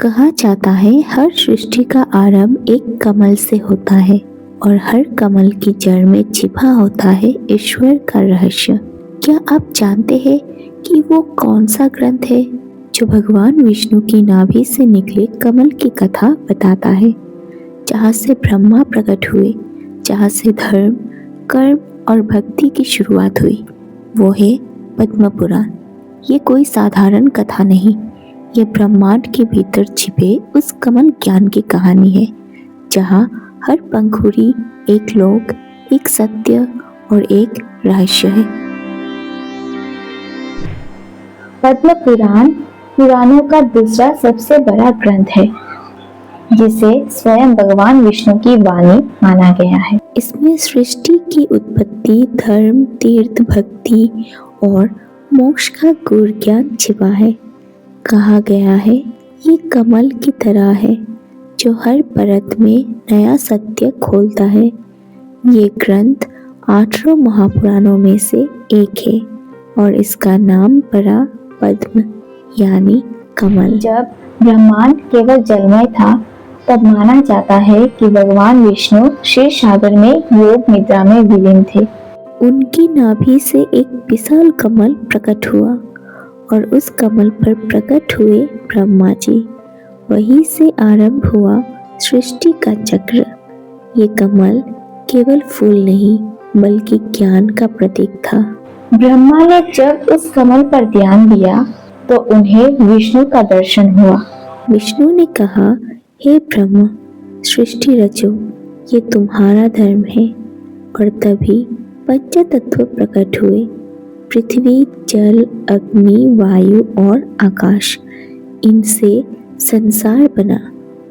कहा जाता है हर सृष्टि का आरंभ एक कमल से होता है और हर कमल की जड़ में छिपा होता है ईश्वर का रहस्य। क्या आप जानते हैं कि वो कौन सा ग्रंथ है जो भगवान विष्णु की नाभि से निकले कमल की कथा बताता है, जहाँ से ब्रह्मा प्रकट हुए, जहाँ से धर्म, कर्म और भक्ति की शुरुआत हुई? वो है पद्म पुराण। ये कोई साधारण कथा नहीं, ये ब्रह्मांड के भीतर छिपे उस कमल ज्ञान की कहानी है, जहाँ हर पंखुड़ी एक लोक, एक सत्य और एक रहस्य है। पद्म पुराण पुराणों का दूसरा सबसे बड़ा ग्रंथ है, जिसे स्वयं भगवान विष्णु की वाणी माना गया है। इसमें सृष्टि की उत्पत्ति, धर्म, तीर्थ, भक्ति और मोक्ष का गूढ़ ज्ञान छिपा है। कहा गया है ये कमल की तरह है जो हर परत में नया सत्य खोलता है। ये ग्रंथ 8 महापुराणों में से एक है और इसका नाम पड़ा पद्म यानी कमल। जब ब्रह्मांड केवल जलमय था, तब माना जाता है कि भगवान विष्णु क्षीर सागर में योग निद्रा में विलीन थे। उनकी नाभि से एक विशाल कमल प्रकट हुआ और उस कमल पर प्रकट हुए ब्रह्मा जी। वहीं से आरंभ हुआ सृष्टि का चक्र। ये कमल केवल फूल नहीं बल्कि ज्ञान का प्रतीक था। ब्रह्मा ने जब उस कमल पर ध्यान दिया तो उन्हें विष्णु का दर्शन हुआ। विष्णु ने कहा, हे ब्रह्मा, सृष्टि रचो, ये तुम्हारा धर्म है। और तभी पंचतत्व प्रकट हुए, पृथ्वी, जल, अग्नि, वायु और आकाश। इनसे संसार बना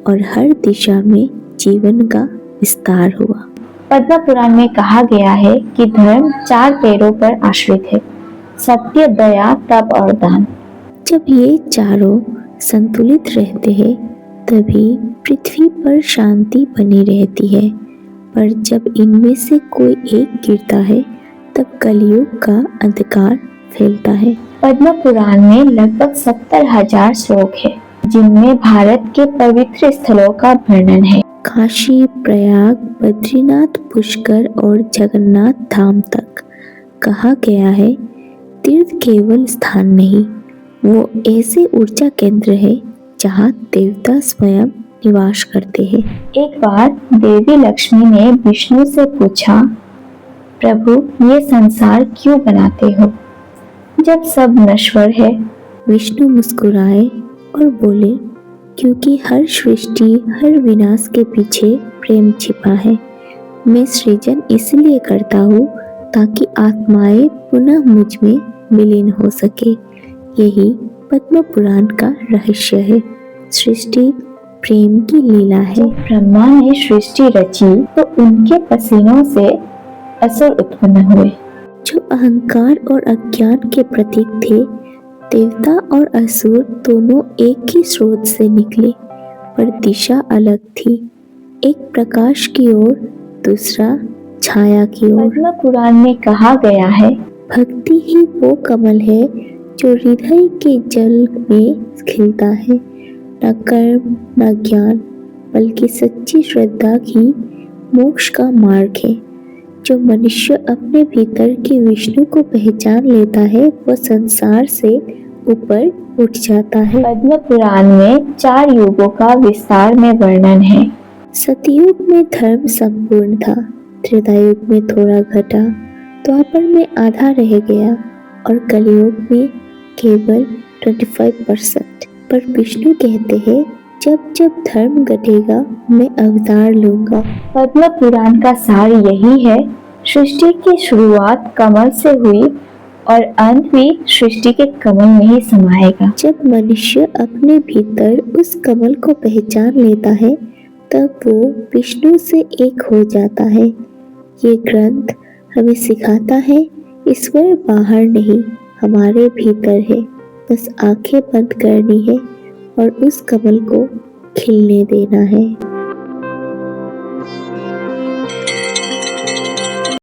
और हर दिशा में जीवन का विस्तार हुआ। पद्म पुराण में कहा गया है कि धर्म 4 पैरों पर आश्रित है: सत्य, दया, तप और दान। जब ये चारों संतुलित रहते हैं तभी पृथ्वी पर शांति बनी रहती है, पर जब इनमें से कोई एक गिरता है तब कलयुग का अंधकार फैलता है। पद्म पुराण में लगभग 70,000 श्लोक है, जिनमें भारत के पवित्र स्थलों का वर्णन है। काशी, प्रयाग, बद्रीनाथ, पुष्कर और जगन्नाथ धाम तक। कहा गया है तीर्थ केवल स्थान नहीं, वो ऐसे ऊर्जा केंद्र है जहाँ देवता स्वयं निवास करते हैं। एक बार देवी लक्ष्मी ने विष्णु से पूछा, प्रभु, ये संसार क्यों बनाते हो जब सब नश्वर है? विष्णु मुस्कुराए और बोले, क्योंकि हर सृष्टि, हर विनाश के पीछे प्रेम छिपा है। मैं सृजन इसलिए करता हूँ ताकि आत्माएं पुनः मुझ में विलीन हो सके। यही पद्म पुराण का रहस्य है। सृष्टि प्रेम की लीला है। ब्रह्मा ने सृष्टि रची तो उनके पसीनों से असुर उत्पन्न हुए, जो अहंकार और अज्ञान के प्रतीक थे। देवता और असुर दोनों एक ही स्रोत से निकले, पर दिशा अलग थी। एक प्रकाश की ओर, दूसरा छाया की ओर। पद्म पुराण में कहा गया है, भक्ति ही वो कमल है जो हृदय के जल में खिलता है। न कर्म, न ज्ञान, बल्कि सच्ची श्रद्धा ही मोक्ष का मार्ग है। जो मनुष्य अपने भीतर के विष्णु को पहचान लेता है, वह संसार से ऊपर उठ जाता है। पद्म पुराण में 4 युगों का विस्तार में वर्णन है। सतयुग में धर्म संपूर्ण था, त्रेतायुग में थोड़ा घटा, द्वापर में आधा रह गया और कलयुग में केवल 25%। पर विष्णु कहते हैं, जब जब धर्म घटेगा मैं अवतार लूंगा। पद्म पुराण का सार यही है, सृष्टि की शुरुआत कमल से हुई और अंत भी सृष्टि के कमल में ही समाएगा। जब मनुष्य अपने भीतर उस कमल को पहचान लेता है, तब वो विष्णु से एक हो जाता है। ये ग्रंथ हमें सिखाता है, ईश्वर बाहर नहीं, हमारे भीतर है। बस आंखें बंद करनी है और उस कमल को खिलने देना है।